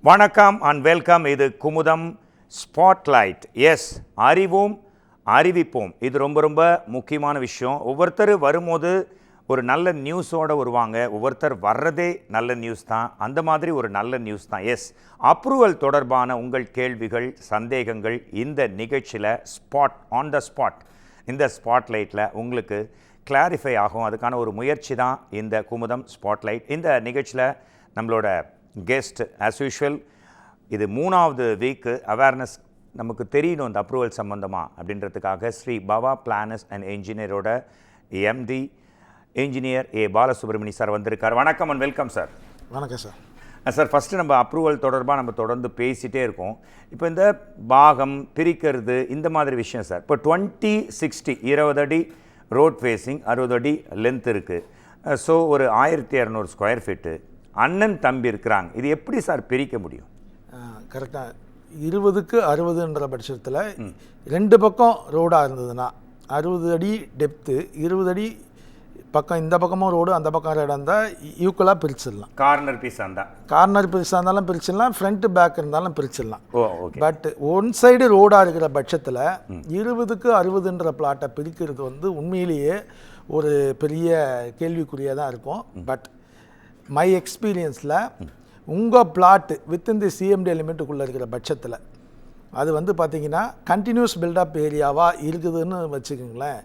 வணக்கம் and welcome. இது Kumudam spotlight. S, அறிவோம் அறிவிப்போம். இது ரொம்ப ரொம்ப முக்கியமான விஷயம். ஒவ்வொருத்தர் வரும்போது ஒரு நல்ல நியூஸோடு வருவாங்க. ஒவ்வொருத்தர் வர்றதே நல்ல நியூஸ் தான். அந்த மாதிரி ஒரு நல்ல நியூஸ் தான். எஸ், அப்ரூவல் தொடர்பான உங்கள் கேள்விகள், சந்தேகங்கள் இந்த நிகழ்ச்சியில் ஆன் த ஸ்பாட் இந்த ஸ்பாட்லைட்டில் உங்களுக்கு கிளாரிஃபை ஆகும். அதுக்கான ஒரு முயற்சி தான் இந்த குமுதம் ஸ்பாட்லைட். இந்த நிகழ்ச்சியில் நம்மளோட கெஸ்ட் ஆஸ் யூஷுவல், இது 3வது வீக்கு அவேர்னஸ் நமக்கு தெரியணும் இந்த அப்ரூவல் சம்மந்தமாக அப்படின்றதுக்காக ஸ்ரீ பவா பிளானர்ஸ் அண்ட் என்ஜினியரோட MD engineer A Balasubramani sir வந்திருக்கார். வணக்கம் அண்ட் வெல்கம் சார். வணக்கம் சார். சார், ஃபஸ்ட்டு நம்ம அப்ரூவல் தொடர்பாக நம்ம தொடர்ந்து பேசிகிட்டே இருக்கோம். இப்போ இந்த பாகம் பிரிக்கிறது இந்த மாதிரி விஷயம் சார். இப்போ 20-60 20 அடி ரோட் ஃபேஸிங், 60 அடி லென்த் இருக்குது. ஸோ ஒரு 1200 ஸ்கொயர் ஃபீட்டு அண்ணன் தம்பி இருக்கிறாங்க. இது எப்படி சார் பிரிக்க முடியும்? கரெக்டாக 20க்கு 60ன்ற பட்சத்தில் 2 பக்கம் ரோடாக இருந்ததுன்னா 60 அடி டெப்த்து, 20 அடி பக்கம், இந்த பக்கமும் ரோடு அந்த பக்கம் ரோடு இருந்தால் ஈக்குவலாக பிரிச்சிடலாம். கார்னர் பீஸாக இருந்தால் கார்னர் பீஸாக இருந்தாலும் பிரிச்சிடலாம், ஃப்ரண்ட்டு பேக் இருந்தாலும் பிரிச்சிடலாம். ஓகே. பட் ஒன் சைடு ரோடாக இருக்கிற பட்சத்தில் 20க்கு 60ன்ற பிளாட்டை பிரிக்கிறது வந்து உண்மையிலேயே ஒரு பெரிய கேள்விக்குறியாக தான் இருக்கும். பட் மை எக்ஸ்பீரியன்ஸில் உங்கள் பிளாட்டு வித்தின் தி சிஎம்டி லிமிட்டுக்குள்ளே இருக்கிற பட்சத்தில் அது வந்து பார்த்திங்கன்னா கண்டினியூஸ் பில்டப் ஏரியாவாக இருக்குதுன்னு வச்சுக்கோங்களேன்.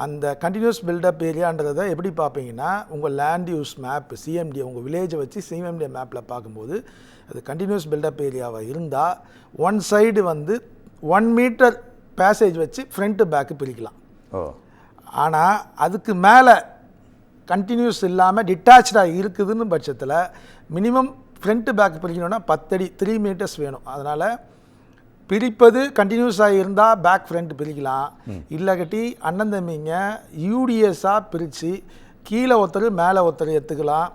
அந்த கண்டினியூஸ் பில்டப் ஏரியான்றதை எப்படி பார்ப்பீங்கன்னா, உங்கள் லேண்ட் யூஸ் மேப் சிஎம்டி, உங்கள் வில்லேஜை வச்சு சிஎம்டி மேப்பில் பார்க்கும்போது அது கண்டினியூஸ் பில்டப் ஏரியாவாக இருந்தால் ஒன் சைடு வந்து 1 மீட்டர் பேசேஜ் வச்சு ஃப்ரண்ட்டு பேக்கு பிரிக்கலாம். ஆனால் அதுக்கு மேலே கண்டினியூஸ் இல்லாமல் டிட்டாச்சாக இருக்குதுன்னு பட்சத்தில் மினிமம் ஃப்ரண்ட்டு பேக் பிரிக்கணும்னா 10 அடி 3 மீட்டர்ஸ் வேணும். அதனால் பிரிப்பது கண்டினியூஸாக இருந்தால் பேக் ஃப்ரண்ட் பிரிக்கலாம். இல்லைக்கட்டி அண்ணன் தம்பிங்க யூடிஎஸ்ஸாக பிரித்து கீழே ஒருத்தர் மேலே ஒருத்தர் எடுத்துக்கலாம்.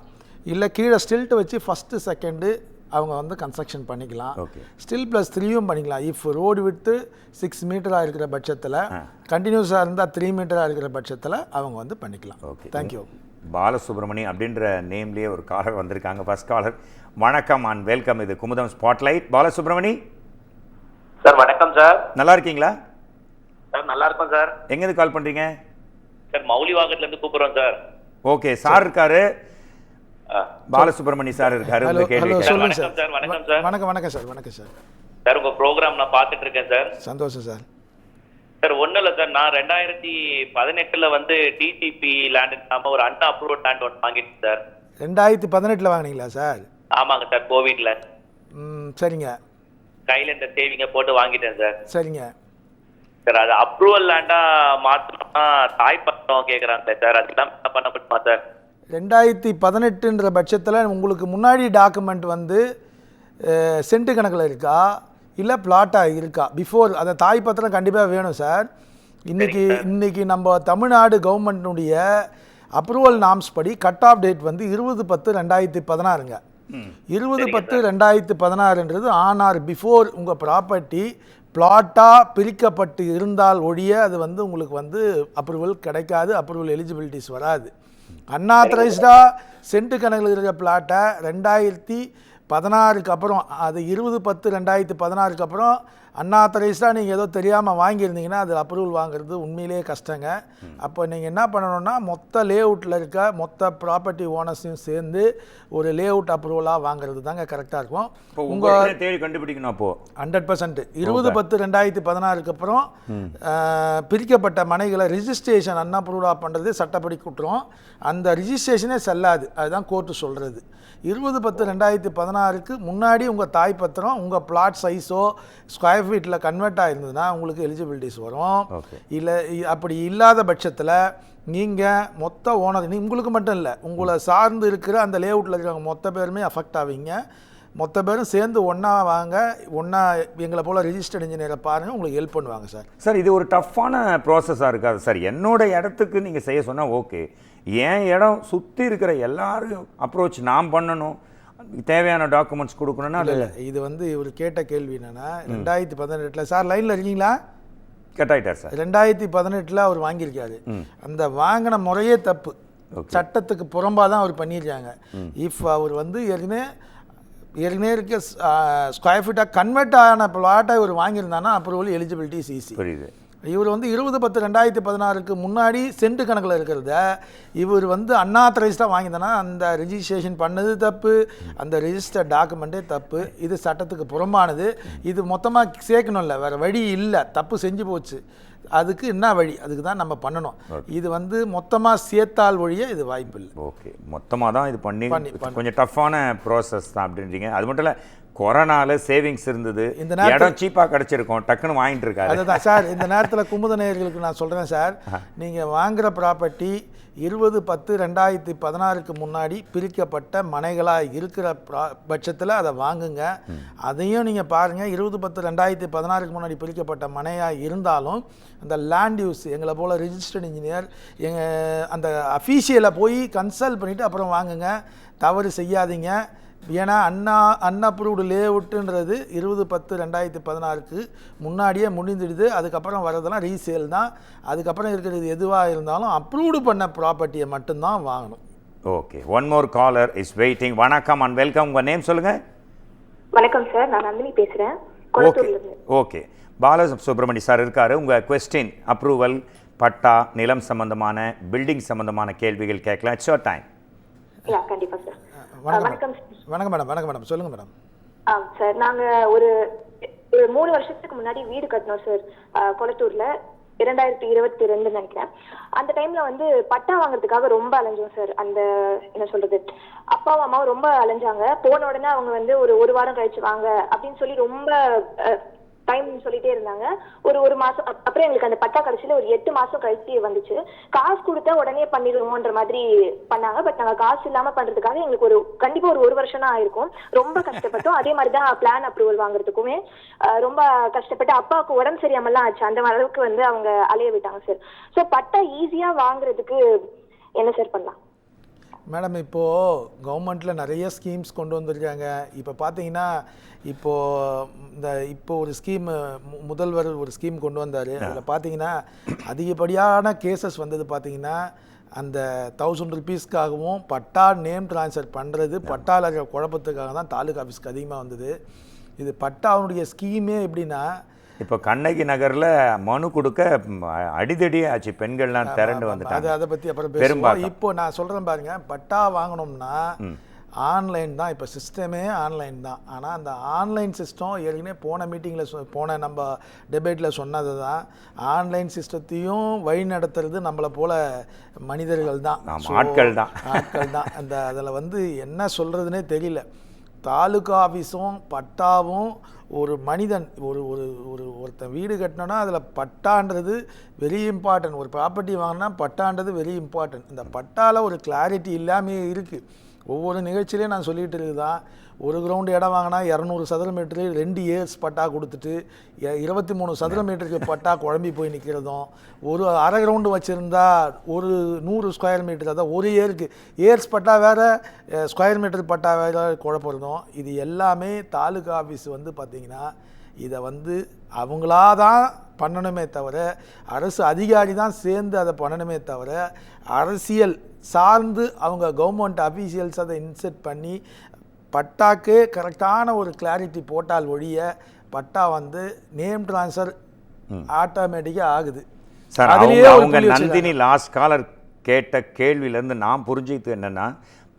இல்லை கீழே ஸ்டில்ட்டு வச்சு ஃபஸ்ட்டு செகண்டு அவங்க வந்து கன்ஸ்ட்ரக்ஷன் பண்ணிக்கலாம். ஸ்டில் +3யும் பண்ணிக்கலாம். இஃப் ரோடு விட்டு 6 மீட்டராக இருக்கிற பட்சத்தில், கண்டினியூஸாக இருந்தால் 3 மீட்டராக இருக்கிற பட்சத்தில் அவங்க வந்து பண்ணிக்கலாம். தேங்க்யூ. பாலசுப்ரமணி அப்படின்ற நேம்லேயே ஒரு காலர் வந்திருக்காங்க. First caller. வணக்கம் அண்ட் வெல்கம். இது குமுதம் ஸ்பாட்லைட். பாலசுப்ரமணி சார். வணக்கம் சார். நல்லா இருக்கீங்களா? சார் நல்லா இருக்கும் சார். எங்கேருந்து கால் பண்ணுறீங்க? சார் மௌலிவாகத்துலேருந்து கூப்பிட்றோம் சார். ஓகே, சார் இருக்காரு, பாலசுப்ரமணி சார் இருக்காரு. சொல்லுங்க சார். வணக்கம் சார். வணக்கம் சார். வணக்கம் சார். வணக்கம் சார். சார் உங்கள் ப்ரோக்ராம் நான் பார்த்துட்டு இருக்கேன் சார். சந்தோஷம் சார். சார் ஒன்றும் இல்லை சார், நான் 2018 வந்து டிடிபி லேண்ட் இல்லாமல் ஒரு அன் அப்ரூவ்ட் லேண்ட் ஒன்று வாங்கிட்டேன் சார். 2018 வாங்கினீங்களா சார்? ஆமாங்க சார், கோவிட்ல. சரிங்க. கையில் இந்த சேவிங்கை போட்டு வாங்கிட்டேன் சார். சரிங்க சார். அது அப்ரூவல் லேண்டாக மாற்றணும்னா தாய் பத்திரம் கேட்குறாங்க சார். அதுக்கெல்லாம் என்ன பண்ண முடியுமா சார்? 2018ன்ற பட்சத்தில் உங்களுக்கு முன்னாடி டாக்குமெண்ட் வந்து சென்ட்டு கணக்கில் இருக்கா இல்லை பிளாட்டாக இருக்கா? பிஃபோர் அந்த தாய் பத்திரம் கண்டிப்பாக வேணும் சார். இன்றைக்கி நம்ம தமிழ்நாடு கவர்மெண்ட்னுடைய அப்ரூவல் நாம்ஸ் படி கட் ஆஃப் டேட் வந்து 20/10/2016ங்க. 20/10/2016ன்றது ஆன் ஆர் பிஃபோர் உங்கள் ப்ராப்பர்ட்டி பிளாட்டாக பிரிக்கப்பட்டு இருந்தால் ஒழிய அது வந்து உங்களுக்கு வந்து அப்ரூவல் கிடைக்காது, அப்ரூவல் எலிஜிபிலிட்டிஸ் வராது. அன்ஆத்தரைஸ்டாக சென்ட்டு கணக்கில் இருக்கிற பிளாட்டை 2016க்கு அப்புறம், அது 20/10/2016க்கு அப்புறம் அன்ஆத்தரைஸ்டாக நீங்கள் ஏதோ தெரியாமல் வாங்கியிருந்தீங்கன்னா அது அப்ரூவல் வாங்குறது உண்மையிலேயே கஷ்டங்க. அப்போ நீங்கள் என்ன பண்ணணும்னா மொத்த லேஅவுட்டில் இருக்க மொத்த ப்ராப்பர்ட்டி ஓனர்ஸையும் சேர்ந்து ஒரு லேஅவுட் அப்ரூவலாக வாங்குறது தாங்க கரெக்டாக இருக்கும். உங்கள் தேடி கண்டுபிடிக்கணும். அப்போது 100% 20/10/2016க்கு அப்புறம் பிரிக்கப்பட்ட மனைகளை ரிஜிஸ்ட்ரேஷன் அன்அப்ரூவலாக பண்ணுறது சட்டப்படி குற்றம். அந்த ரிஜிஸ்ட்ரேஷனே செல்லாது, அதுதான் கோர்ட்டு சொல்கிறது. 20/10/2016க்கு முன்னாடி உங்கள் தாய் பத்திரம் உங்கள் பிளாட் சைஸோ ஸ்கொயர் ஃபீட்டில் கன்வெர்ட் ஆகிருந்ததுன்னா உங்களுக்கு எலிஜிபிலிட்டிஸ் வரும். இல்லை அப்படி இல்லாத பட்சத்தில் நீங்கள் மொத்த ஓனர், உங்களுக்கு மட்டும் இல்லை உங்களை சார்ந்து இருக்கிற அந்த லேஅவுட்டில் இருக்கிறவங்க மொத்த பேருமே அஃபெக்ட் ஆவீங்க. மொத்த பேரும் சேர்ந்து ஒன்றா வாங்க, ஒன்றா எங்களை போல் ரிஜிஸ்டர்ட் இன்ஜினியரை பாருங்கள், உங்களுக்கு ஹெல்ப் பண்ணுவாங்க சார். சார், இது ஒரு டஃப்பான ப்ராசஸாக இருக்காது சார்? என்னோட இடத்துக்கு நீங்கள் செய்ய சொன்னால் ஓகே, என் இடம் சுற்றி இருக்கிற எல்லாரும் அப்ரோச் நான் பண்ணணும், தேவையான டாக்குமெண்ட்ஸ் கொடுக்கணும்னா இல்லை. இது வந்து இவர் கேட்ட கேள்வி என்னென்னா 2018 சார் லைனில் இருக்கீங்களா? கட் ஆகிட்டார் சார். 2018 அவர் வாங்கியிருக்காரு. அந்த வாங்கின முறையே தப்பு, சட்டத்துக்கு புறம்பாக தான் அவர் பண்ணியிருக்காங்க. இஃப் அவர் வந்து ஏற்கனவே ஏற்கனவே இருக்க ஸ்கொயர் ஃபீட்டாக கன்வெர்ட் ஆன பிளாட்டை இவர் வாங்கியிருந்தானா அப்ரூவல் எலிஜிபிலிட்டி ஈஸி. புரியுது. இவர் வந்து 20/10/2016 முன்னாடி சென்ட் கணக்கில் இருக்கிறத இவர் வந்து அன்ஆத்தரைஸ்டாக வாங்கியிருந்தானா அந்த ரெஜிஸ்ட்ரேஷன் பண்ணது தப்பு, அந்த ரெஜிஸ்டர் டாக்குமெண்ட்டே தப்பு. இது சட்டத்துக்கு புறம்பானது. இது மொத்தமாக சேர்க்கணும்ல, வேறு வழி இல்லை, தப்பு செஞ்சு போச்சு. அதுக்கு என்ன வழி, அதுக்கு தான் நம்ம பண்ணணும். இது வந்து மொத்தமாக சேர்த்தால் வழியே இது வாய்ப்பு இல்லை. ஓகே, மொத்தமாக தான் இது பண்ணி கொஞ்சம் டஃப்பான ப்ராசஸ் தான் அப்படின்றீங்க. அது மட்டும் இல்லை, கொரோனால சேவிங்ஸ் இருந்தது, இந்த இடம் சீப்பாக கிடச்சிருக்கோம், டக்குன்னு வாங்கிட்டு இருக்காரு. அதுதான் சார், இந்த நேரத்தில் குமுத நேயர்களுக்கு நான் சொல்கிறேன் சார், நீங்கள் வாங்குகிற ப்ராப்பர்ட்டி 20/10/2016 முன்னாடி பிரிக்கப்பட்ட மனைகளாக இருக்கிற பட்சத்தில் அதை வாங்குங்க. அதையும் நீங்கள் பாருங்கள், 20/10/2016 முன்னாடி பிரிக்கப்பட்ட மனையாக இருந்தாலும் அந்த லேண்ட் யூஸ் எங்களை போல் ரிஜிஸ்டர்ட் இன்ஜினியர் அந்த அஃபீஷியலை போய் கன்சல்ட் பண்ணிவிட்டு அப்புறம் வாங்குங்க. தவறு செய்யாதீங்க. ஏன்னா அன்அப்ரூவ்டு லேஅவுட்டுன்றது 20/10/2016 முன்னாடியே முடிந்துடுது. அதுக்கப்புறம் வரதெல்லாம் ரீசேல் தான். அதுக்கப்புறம் இருக்கிறது எதுவாக இருந்தாலும் அப்ரூவ்டு பண்ண ப்ராப்பர்ட்டியை மட்டும்தான் வாங்கணும். Okay, one more caller is waiting. வணக்கம் அண்ட் வெல்கம். உங்கள் நேம் சொல்லுங்கள். வணக்கம் சார், நான் நந்தினி பேசுகிறேன். ஓகே, பாலசுப்ரமணி சார் இருக்காரு. உங்கள் கொஸ்டின், அப்ரூவல், பட்டா, நிலம் சம்பந்தமான, பில்டிங் சம்பந்தமான கேள்விகள் கேட்கலாம். It's your time. கண்டிப்பா சார். வணக்கம் மேடம். வணக்கம் மேடம், சொல்லுங்க மேடம். சார், நாங்க ஒரு 3 வருஷத்துக்கு முன்னாடி வீடு கட்டினோம் சார், கொளத்தூர்ல. 2022 நினைக்கிறேன். அந்த டைம்ல வந்து பட்டா வாங்குறதுக்காக ரொம்ப அலைஞ்சோம் சார். அந்த என்ன சொல்றது, அப்பாவும் அம்மாவும் ரொம்ப அலைஞ்சாங்க. போன உடனே அவங்க வந்து ஒரு வாரம் கழிச்சு வாங்க அப்படின்னு சொல்லி ரொம்ப டைம் சொல்லிட்டே இருந்தாங்க. ஒரு மாசம் அப்புறம் எங்களுக்கு அந்த பட்டா கடைசியில ஒரு 8 மாசம் கழிச்சு வந்துச்சு. காசு கொடுத்தா உடனே பண்ணிடுவோன்ற மாதிரி பண்ணாங்க. பட் நாங்க காசு இல்லாம பண்றதுக்காக எங்களுக்கு கண்டிப்பா ஒரு வருஷம் தான் ஆயிருக்கும். ரொம்ப கஷ்டப்பட்டோம். அதே மாதிரிதான் பிளான் அப்ரூவல் வாங்குறதுக்குமே ரொம்ப கஷ்டப்பட்டு அப்பாவுக்கு உடம்பு சரியாமலாம் ஆச்சு. அந்த அளவுக்கு வந்து அவங்க அலைய விட்டாங்க சார். ஸோ பட்டா ஈஸியா வாங்குறதுக்கு என்ன சார் பண்ணலாம்? மேடம், இப்போது கவர்மெண்ட்டில் நிறைய ஸ்கீம்ஸ் கொண்டு வந்திருக்காங்க. இப்போ பார்த்தீங்கன்னா இப்போ ஒரு ஸ்கீம் முதல்வர் ஒரு ஸ்கீம் கொண்டு வந்தார். அதில் பார்த்தீங்கன்னா அதிகப்படியான கேசஸ் வந்தது பார்த்தீங்கன்னா அந்த 1000 rupeesக்காகவும் பட்டா நேம் ட்ரான்ஸ்ஃபர் பண்ணுறது, பட்டால குழப்பத்துக்காக தான் தாலுகா ஆஃபீஸ்க்கு அதிகமாக வந்தது. இது பட்டாவுடைய ஸ்கீமே எப்படின்னா, இப்போ கண்ணகி நகரில் மனு கொடுக்க அடிதடி ஆச்சு, பெண்கள்லாம் திரண்டு வந்துட்டாங்க. அதை பற்றி அப்புறம் பேசுவோம். இப்போ நான் சொல்கிறேன் பாருங்க, பட்டா வாங்கணும்னா ஆன்லைன் தான். இப்போ சிஸ்டமே ஆன்லைன் தான். ஆனால் அந்த ஆன்லைன் சிஸ்டம் ஏற்கனவே போன மீட்டிங்கில் போன நம்ம டிபேட்டில் சொன்னது தான். ஆன்லைன் சிஸ்டத்தையும் வழி நடத்துறது நம்மளை போல மனிதர்கள் தான், ஆட்கள் தான். அந்த அதில் வந்து என்ன சொல்கிறதுனே தெரியல. தாலுகா ஆஃபீஸும் பட்டாவும் ஒரு மனிதன் ஒருத்தன் வீடு கட்டினோன்னா அதில் பட்டான்றது வெரி இம்பார்ட்டன்ட். ஒரு ப்ராப்பர்ட்டி வாங்கினா பட்டான்றது வெரி இம்பார்ட்டன்ட். இந்த பட்டாவில் ஒரு கிளாரிட்டி இல்லாமே இருக்குது. ஒவ்வொரு நிகழ்ச்சியிலையும் நான் சொல்லிகிட்டு இருக்குதான், ஒரு கிரவுண்டு இடம் வாங்கினா 200 சதுர மீட்டரு 2 இயர்ஸ் பட்டா கொடுத்துட்டு 23 சதுர மீட்டருக்கு பட்டா குழம்பி போய் நிற்கிறதும், ஒரு அரை கிரவுண்டு வச்சுருந்தா ஒரு 100 ஸ்கொயர் மீட்டர், அதான் ஒரு இயர்ஸ் பட்டா வேறு, ஸ்கொயர் மீட்டர் பட்டா வேறு குழப்பறதும். இது எல்லாமே தாலுகா ஆஃபீஸ் வந்து பார்த்திங்கன்னா இதை வந்து அவங்களா தான் பண்ணணுமே தவிர, அரசு அதிகாரி தான் சேர்ந்து அதை பண்ணணுமே தவிர, அரசியல் சார்ந்து அவங்க கவர்மெண்ட் அஃபீஷியல்ஸ் அதை இன்செர்ட் பண்ணி பட்டாக்கு கரெக்டான ஒரு கிளாரிட்டி போட்டால் ஒழிய பட்டா வந்து நேம் ட்ரான்ஸ்ஃபர் ஆட்டோமேட்டிக்காக ஆகுது. சார், அவங்க நந்தினி லாஸ்ட் காலர் கேட்ட கேள்வியிலேருந்து நான் புரிஞ்சுக்கிட்டு என்னென்னா,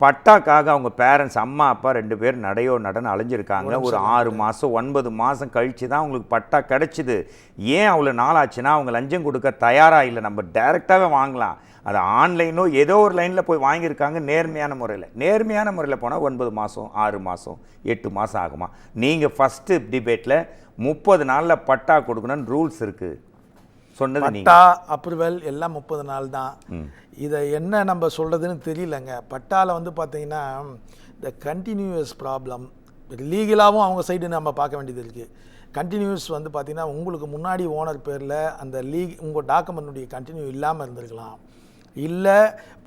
பட்டாக்காக அவங்க பேரண்ட்ஸ் அம்மா அப்பா 2 பேர் நடன்னு அலைஞ்சிருக்காங்க. ஒரு 6 மாதம் 9 மாதம் கழித்து தான் அவங்களுக்கு பட்டா கிடச்சிது. ஏன் அவ்வளோ நாள் ஆச்சுன்னா அவங்க லஞ்சம் கொடுக்க தயாராக இல்லை. நம்ம டைரெக்டாகவே வாங்கலாம், அது ஆன்லைனோ ஏதோ ஒரு லைனில் போய் வாங்கியிருக்காங்க. நேர்மையான முறையில் போனால் 9 மாதம் 6 மாதம் 8 மாதம் ஆகுமா? நீங்கள் ஃபஸ்ட்டு டிபேட்டில் 30 நாளில் பட்டா கொடுக்கணும்னு ரூல்ஸ் இருக்குது சொன்னது. பட்டா அப்ரூவல் எல்லாம் 30 நாள் தான். இதை என்ன நம்ம சொல்கிறதுன்னு தெரியலங்க. பட்டாவில் வந்து பார்த்திங்கன்னா இந்த கண்டினியூஸ் ப்ராப்ளம் லீகலாகவும் அவங்க சைடு நம்ம பார்க்க வேண்டியது இருக்குது. கண்டினியூஸ் வந்து பார்த்திங்கன்னா உங்களுக்கு முன்னாடி ஓனர் பேரில் அந்த உங்கள் டாக்குமெண்ட்டுடைய கண்டினியூ இல்லாமல் இருந்திருக்கலாம். இல்லை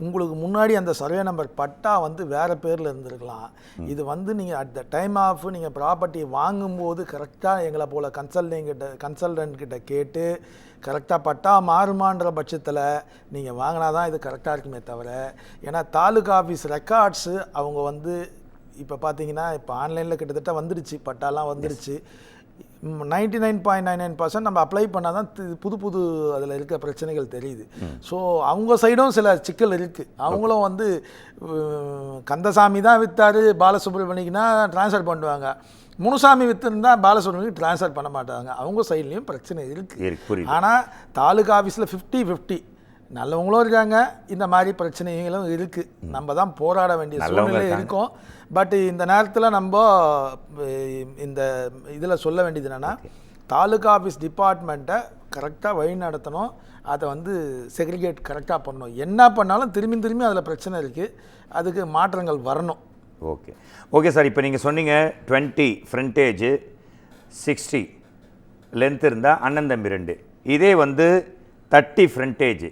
உங்களுக்கு முன்னாடி அந்த சர்வே நம்பர் பட்டா வந்து வேறு பேரில் இருந்திருக்கலாம். இது வந்து நீங்கள் அட் த டைம் ஆஃப் நீங்கள் ப்ராப்பர்ட்டி வாங்கும்போது கரெக்டாக எங்களை போல் கன்சல்டன்ட் கிட்ட கேட்டு கரெக்டாக பட்டா மாறுமான்ற பட்சத்தில் நீங்கள் வாங்கினா தான் இது கரெக்டாக இருக்குமே தவிர, ஏன்னா தாலுகா ஆஃபீஸ் ரெக்கார்ட்ஸு அவங்க வந்து இப்போ பார்த்தீங்கன்னா இப்போ ஆன்லைனில் கிட்டத்தட்ட வந்துடுச்சு, பட்டாலாம் வந்துடுச்சு. 99.99% நம்ம அப்ளை பண்ணால் தான் புது புது அதில் இருக்க பிரச்சனைகள் தெரியுது. ஸோ அவங்க சைடும் சில சிக்கல் இருக்குது. அவங்களும் வந்து கந்தசாமி தான் விற்றாரு பாலசுப்ரமணியனா ட்ரான்ஸ்ஃபர் பண்ணுவாங்க, முனுசாமி விற்றுருந்தா பாலசுப்ரமணிக்கு ட்ரான்ஸ்ஃபர் பண்ண மாட்டாங்க. அவங்க சைட்லேயும் பிரச்சனை இருக்குது. ஆனால் தாலுகா ஆஃபீஸில் 50-50 நல்லவங்களும் இருக்காங்க, இந்த மாதிரி பிரச்சனைகளும் இருக்குது. நம்ம தான் போராட வேண்டிய சூழ்நிலை இருக்கும். பட் இந்த நேரத்தில் நம்ம இந்த இதில் சொல்ல வேண்டியது என்னென்னா, தாலுகா ஆஃபீஸ் டிபார்ட்மெண்ட்டை கரெக்டாக வழி நடத்தணும், அதை வந்து செக்ரிகேட் கரெக்டாக பண்ணணும். என்ன பண்ணாலும் திரும்பி திரும்பி அதில் பிரச்சனை இருக்குது, அதுக்கு மாற்றங்கள் வரணும். Okay sir. இப்போ நீங்கள் சொன்னீங்க 20 ஃப்ரண்டேஜ் 60 லென்த் இருந்தால் அண்ணன் தம்பி 2, இதே வந்து 30 ஃப்ரண்டேஜ்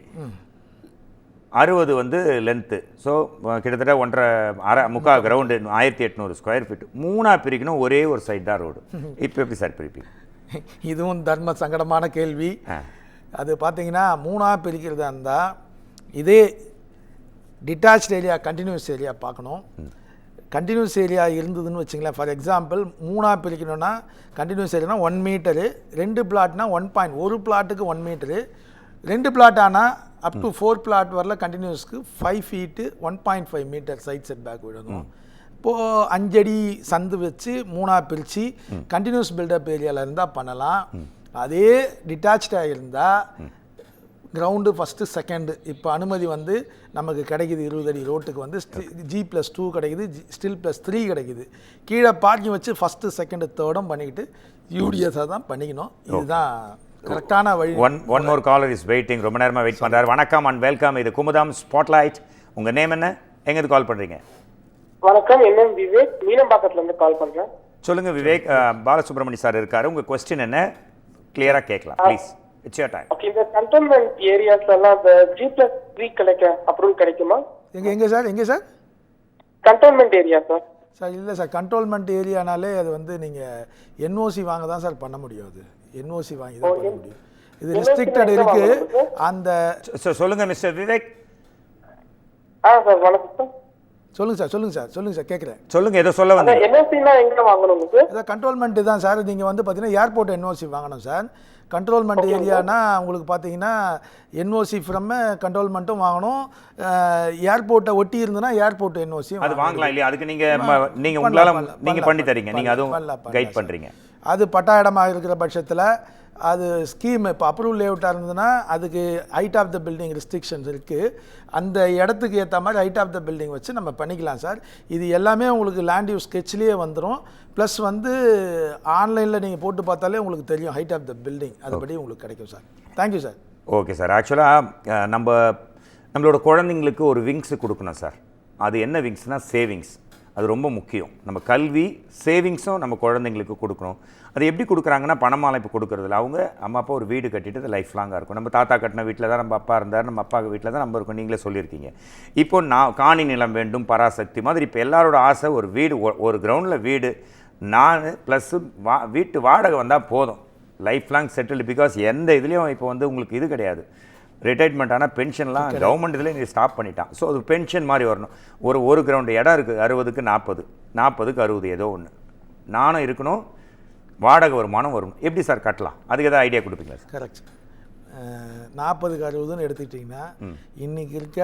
60 வந்து லென்த்து. ஸோ கிட்டத்தட்ட 1.5 கிரவுண்டு 1800 ஸ்கொயர் ஃபீட் 3ஆக பிரிக்கணும், ஒரே ஒரு சைட் தான் ரோடு. இப்போ எப்படி சார் பிரிப்பீங்க? இதுவும் தர்ம சங்கடமான கேள்வி. அது பார்த்தீங்கன்னா 3ஆக பிரிக்கிறதா இருந்தால் இதே டிட்டாச்ட் ஏரியா கண்டினியூஸ் ஏரியா பார்க்கணும். கண்டினியூஸ் ஏரியா இருந்ததுன்னு வச்சுங்களேன், ஃபார் எக்ஸாம்பிள் 3ஆக பிரிக்கணும்னா கண்டினியூஸ் ஏரியானா 1 மீட்டரு, 2 பிளாட்னா 1 பிளாட்டுக்கு 1 மீட்டரு, 2 பிளாட் ஆனால் அப் டு 4 பிளாட் வரல கண்டினியூஸ்க்கு 5 feet 1.5 metre side set back விடணும். இப்போது 5 அடி சந்து வச்சு 3ஆக பிரித்து கண்டினியூஸ் பில்டப் ஏரியாவில் இருந்தால் பண்ணலாம். அதே டிட்டாச்சாக இருந்தால் கிரவுண்டு ஃபஸ்ட்டு செகண்டு இப்போ அனுமதி வந்து நமக்கு கிடைக்கிது 20 அடி ரோட்டுக்கு வந்து G+2 கிடைக்குது, Still+3 கிடைக்குது. கீழே பார்க்கிங் வச்சு ஃபஸ்ட்டு செகண்டு தேர்டும் பண்ணிக்கிட்டு யூடிஎஸாக தான் பண்ணிக்கணும். இதுதான் கரெக்டான வழி. One more caller is waiting. ரொம்ப நேரமாக வெயிட் பண்ணுறாரு. வணக்கம் அண்ட் வெல்கம். இது குமுதம் ஸ்பாட்லைட். உங்கள் நேம் என்ன, எங்கேருந்து கால் பண்ணுறீங்க? வணக்கம், என்ன விவேக், மீனம்பாக்கத்துலேருந்து கால் பண்ணுறேன். சொல்லுங்கள் விவேக். பாலசுப்ரமணி சார் இருக்காரு. உங்கள் கொஸ்டின் என்ன கிளியராக கேட்கலாம் please. It's your time. Okay, இந்த கண்டோன்மெண்ட் ஏரியாஸ்லாம் இந்த G+3 அப்ரூவல் கிடைக்குமா? எங்கே சார் கண்டோன்மெண்ட் ஏரியா சார்? இல்லை சார், கண்ட்ரோல்மெண்ட் ஏரியானாலே அது வந்து நீங்கள் என்ஓசி வாங்க தான் சார் பண்ண முடியும். அது என்ஓசி வாங்கி தான் பண்ண முடியும். இது ரெஸ்ட்ரிக்டட் இருக்கு. அந்த சொல்லுங்க மிஸ்டர் விவேக். சார் வணக்கம் சார். சொல்லுங்க சார் கேட்குறேன். சொல்லுங்க, ஏதோ சொல்ல வந்து. என்ஓசினா எங்க வாங்கணும் சார்? அதான் கண்ட்ரோல்மெண்ட் தான் சார். நீங்கள் வந்து பார்த்தீங்கன்னா ஏர்போர்ட் என்ஓசி வாங்கணும் சார். கண்ட்ரோல்மெண்ட் ஏரியானா உங்களுக்கு பார்த்தீங்கன்னா என்ஓசி ஃப்ரம் கண்ட்ரோல்மெண்ட்டும் வாங்கணும். ஏர்போர்ட்டை ஒட்டி இருந்ததுன்னா ஏர்போர்ட் என்ஓசி அது வாங்கலாம் இல்லையா? அதுக்கு நீங்கள் உங்களால் நீங்கள் பண்ணி தரீங்க, நீங்கள் அதுவும் கைட் பண்ணுறீங்க. அது பட்டா இடமாக இருக்கிற பட்சத்தில் அது ஸ்கீம் இப்போ அப்ரூவல் லேஅவுட்டாக இருந்ததுன்னா அதுக்கு height of the building restrictions இருக்குது. அந்த இடத்துக்கு ஏற்ற மாதிரி ஹைட் ஆஃப் த பில்டிங் வச்சு நம்ம பண்ணிக்கலாம் சார். இது எல்லாமே உங்களுக்கு லேண்ட் யூஸ் ஸ்கெட்ச்லேயே வந்துடும். ப்ளஸ் வந்து ஆன்லைனில் நீங்கள் போட்டு பார்த்தாலே உங்களுக்கு தெரியும் ஹைட் ஆஃப் த பில்டிங், அதுபடி உங்களுக்கு கிடைக்கும் sir. Thank you sir. Okay sir. ஆக்சுவலாக நம்மளோட குழந்தைங்களுக்கு ஒரு விங்ஸ் கொடுக்கணும் சார். அது என்ன விங்ஸ்னால் சேவிங்ஸ். அது ரொம்ப முக்கியம். நம்ம கல்வி சேவிங்ஸும் நம்ம குழந்தைங்களுக்கு கொடுக்கணும். அது எப்படி கொடுக்குறாங்கன்னா பணமாலாம் இப்போ கொடுக்குறதில்ல. அவங்க அம்மா அப்பா ஒரு வீடு கட்டிட்டு அது லைஃப் லாங்காக இருக்கும். நம்ம தாத்தா கட்டின வீட்டில் தான் நம்ம அப்பா இருந்தார், நம்ம அப்பா வீட்டில் தான் நம்ம இருக்கோம். நீங்களே சொல்லியிருக்கீங்க. இப்போ காணி நிலம் வேண்டும், பராசக்தி மாதிரி இப்போ எல்லாரோட ஆசை ஒரு வீடு, ஒரு கிரவுண்டில் வீடு, நான் ப்ளஸ்ஸு வீட்டு வாடகை வந்தால் போதும், லைஃப் லாங் செட்டில்டு. பிகாஸ் எந்த இதுலேயும் இப்போ வந்து உங்களுக்கு இது கிடையாது, ரிட்டைர்மெண்ட். ஆனால் பென்ஷன்லாம் கவர்மெண்ட் இதில் நீ ஸ்டாப் பண்ணிட்டான். ஸோ அது பென்ஷன் மாதிரி வரணும். ஒரு கிரவுண்டு இடம் இருக்குது, 60க்கு 40, 40க்கு 60 ஏதோ ஒன்று. நானும் இருக்கணும், வாடகை வருமானம் வரும். எப்படி சார் கட்டலாம்? அதுக்கு ஏதாவது ஐடியா கொடுப்பீங்களா சார்? கரெக்ட். 40க்கு 60ன்னு எடுத்துக்கிட்டிங்கன்னா இன்றைக்கி இருக்க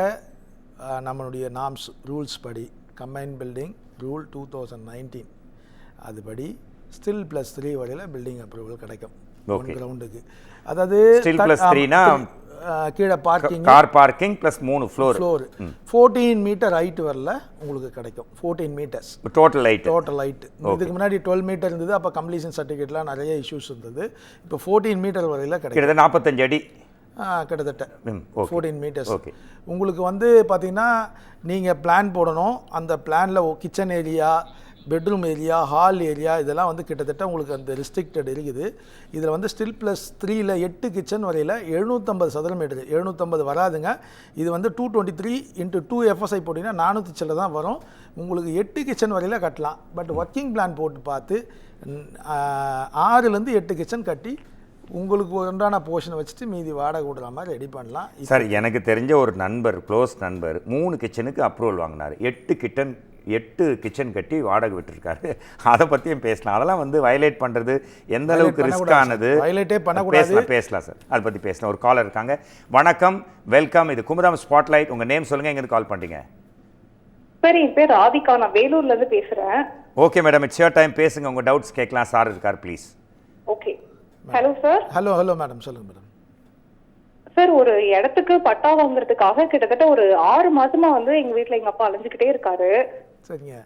நம்மளுடைய நாம்ஸ் ரூல்ஸ் படி கம்பைன் பில்டிங் ரூல் 2019 அதுபடி Still+3 வரையில் பில்டிங் அப்ரூவல் கிடைக்கும் கிரவுண்டுக்கு. அதாவது Still+3னா கீழே parking, car parking plus 3 floor 14 metre height வரல உங்களுக்கு கிடைக்கும். 14 மீட்டர்ஸ் டோட்டல் ஹைட். இதுக்கு முன்னாடி 12 மீட்டர் இருந்தது. அப்போ கம்ப்ளீஷன் சர்டிஃபிகேட்லாம் நிறைய இஷ்யூஸ் இருந்தது. இப்போ 14 மீட்டர் வரையில் கிடைக்கும். 45 அடி கிட்டத்தட்ட 14 மீட்டர்ஸ். உங்களுக்கு வந்து பார்த்தீங்கன்னா நீங்கள் பிளான் போடணும். அந்த பிளானில் kitchen area, bedroom area, hall area இதெல்லாம் வந்து கிட்டத்தட்ட உங்களுக்கு அந்த ரெஸ்ட்ரிக்டட் இருக்குது. இதில் வந்து Still+3ல 8 கிச்சன் வரையில் 750 சதுர மீட்டர், 750 வராதுங்க. இது வந்து 223 × 2 FSI போட்டிங்கன்னா 400 சில்ல தான் வரும். உங்களுக்கு 8 கிச்சன் வரையில் கட்டலாம். பட் ஒர்க்கிங் பிளான் போட்டு பார்த்து 6லேருந்து 8 கிச்சன் கட்டி உங்களுக்கு உண்டான போர்ஷனை வச்சுட்டு மீதி வாடகை விடுற மாதிரி ரெடி பண்ணலாம் சார். எனக்கு தெரிஞ்ச ஒரு நண்பர், க்ளோஸ் நண்பர் 3 கிச்சனுக்கு அப்ரூவல் வாங்கினார். 8 8 கிச்சன் கட்டி வாடகை விட்டுருக்காரு. அதை பற்றியும் பேசலாம். அதெல்லாம் வந்து வயலேட் பண்ணுறது எந்த அளவுக்கு ரிஸ்க் ஆனது வயலேட்டே பண்ணக்கூடாது. பேசலாம் சார், அதை பற்றி பேசலாம். ஒரு காலர் இருக்காங்க. வணக்கம், வெல்கம். இது குமுதம் ஸ்பாட்லைட். உங்கள் நேம் சொல்லுங்கள், எங்கேருந்து கால் பண்ணுறீங்க? சார் என் பேர் ராதிகா, நான் வேலூர்ல இருந்து பேசுறேன். Okay madam, it's your time. பேசுங்க, உங்கள் டவுட்ஸ் கேட்கலாம். சார் இருக்கார், please. Okay, hello sir. Hello madam, சொல்லுங்க மேடம். சார், ஒரு இடத்துக்கு பட்டா வாங்குறதுக்காக கிட்டத்தட்ட ஒரு 6 மாசமா வந்து எங்க வீட்டுல எங்க அப்பா அலைஞ்சுக்கிட்டே இருக்காரு. சரிங்க.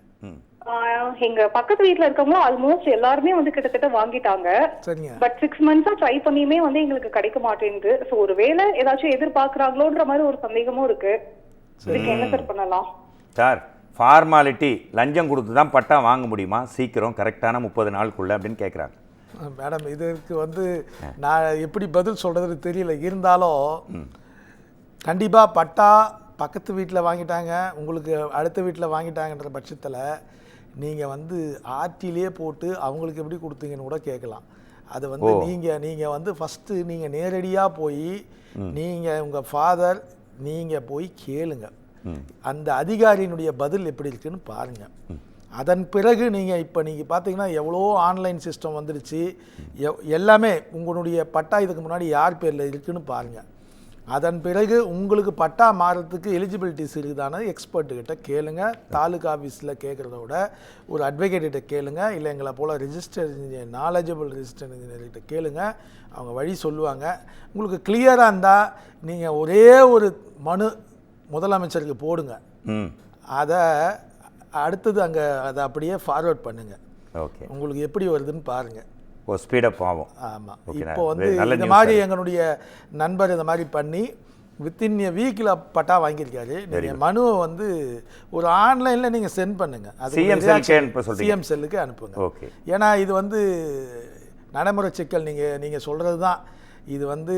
எங்க பக்கத்து வீட்டுல இருக்கவங்களும் ஆல்மோஸ்ட் எல்லாருமே வந்து கிட்டத்தட்ட வாங்கிட்டாங்க. சரிங்க. பட் 6 மந்த்ஸா ட்ரை பண்ணியுமே வந்து எங்களுக்கு கிடைக்க மாட்டேங்குது. ஸோ ஒரு வேலை ஏதாச்சும் எதிர்பார்க்கறாங்களோன்ற மாதிரி ஒரு சந்தேகமும் இருக்கு. இதுக்கு என்ன சார் பண்ணலாம்? சார், ஃபார்மாலிட்டி லஞ்சம் கொடுத்து தான் பட்டா வாங்க முடியுமா சீக்கிரம் கரெக்டான 30 நாளுக்குள்ள அப்படின்னு கேட்குறாங்க மேடம். இதற்கு வந்து நான் எப்படி பதில் சொல்கிறதுன்னு தெரியல. இருந்தாலும் கண்டிப்பாக பட்டா பக்கத்து வீட்டில் வாங்கிட்டாங்க, உங்களுக்கு அடுத்த வீட்டில் வாங்கிட்டாங்கன்ற பட்சத்தில் நீங்கள் வந்து ஆர்டிலே போட்டு அவங்களுக்கு எப்படி கொடுத்தீங்கன்னு கூட கேட்கலாம். அது வந்து நீங்கள் வந்து ஃபஸ்ட்டு நீங்கள் நேரடியாக போய் நீங்கள் உங்கள் ஃபாதர் நீங்கள் போய் கேளுங்க. அந்த அதிகாரியினுடைய பதில் எப்படி இருக்குன்னு பாருங்கள். அதன் பிறகு நீங்கள் பார்த்தீங்கன்னா எவ்வளோ ஆன்லைன் சிஸ்டம் வந்துடுச்சு. எல்லாமே உங்களுடைய பட்டா இதுக்கு முன்னாடி யார் பேரில் இருக்குன்னு பாருங்கள். அதன் பிறகு உங்களுக்கு பட்டா மாறத்துக்கு எலிஜிபிலிட்டிஸ் இருக்குதான எக்ஸ்பர்ட்டுக்கிட்ட கேளுங்க. தாலுகா ஆஃபீஸில் கேட்குறத விட ஒரு அட்வொகேட்டிட்ட கேளுங்க. இல்லை எங்களை போல் ரிஜிஸ்டர் இன்ஜினியர், நாலேஜபிள் ரிஜிஸ்டர் இன்ஜினியர்கிட்ட கேளுங்க. அவங்க வழி சொல்லுவாங்க. உங்களுக்கு கிளியராக இருந்தால் நீங்கள் ஒரே ஒரு மனு முதலமைச்சருக்கு போடுங்க. அதை அடுத்தது அங்கே அதை அப்படியே ஃபார்வர்ட் பண்ணுங்க. ஓகே, உங்களுக்கு எப்படி வருதுன்னு பாருங்கள். ஸ்பீடப் ஆகும். ஆமாம். இப்போ வந்து இந்த மாதிரி எங்களுடைய நண்பர் இந்த மாதிரி பண்ணி வித்தின் எ வீக்கில் பட்டா வாங்கியிருக்காரு. நீங்கள் மனுவை வந்து ஒரு ஆன்லைனில் நீங்கள் சென்ட் பண்ணுங்கள். அது சிஎம் செல்லுக்கு அனுப்புங்க. ஓகே. ஏன்னா இது வந்து நடைமுறை சிக்கல். நீங்கள் சொல்கிறது தான் இது வந்து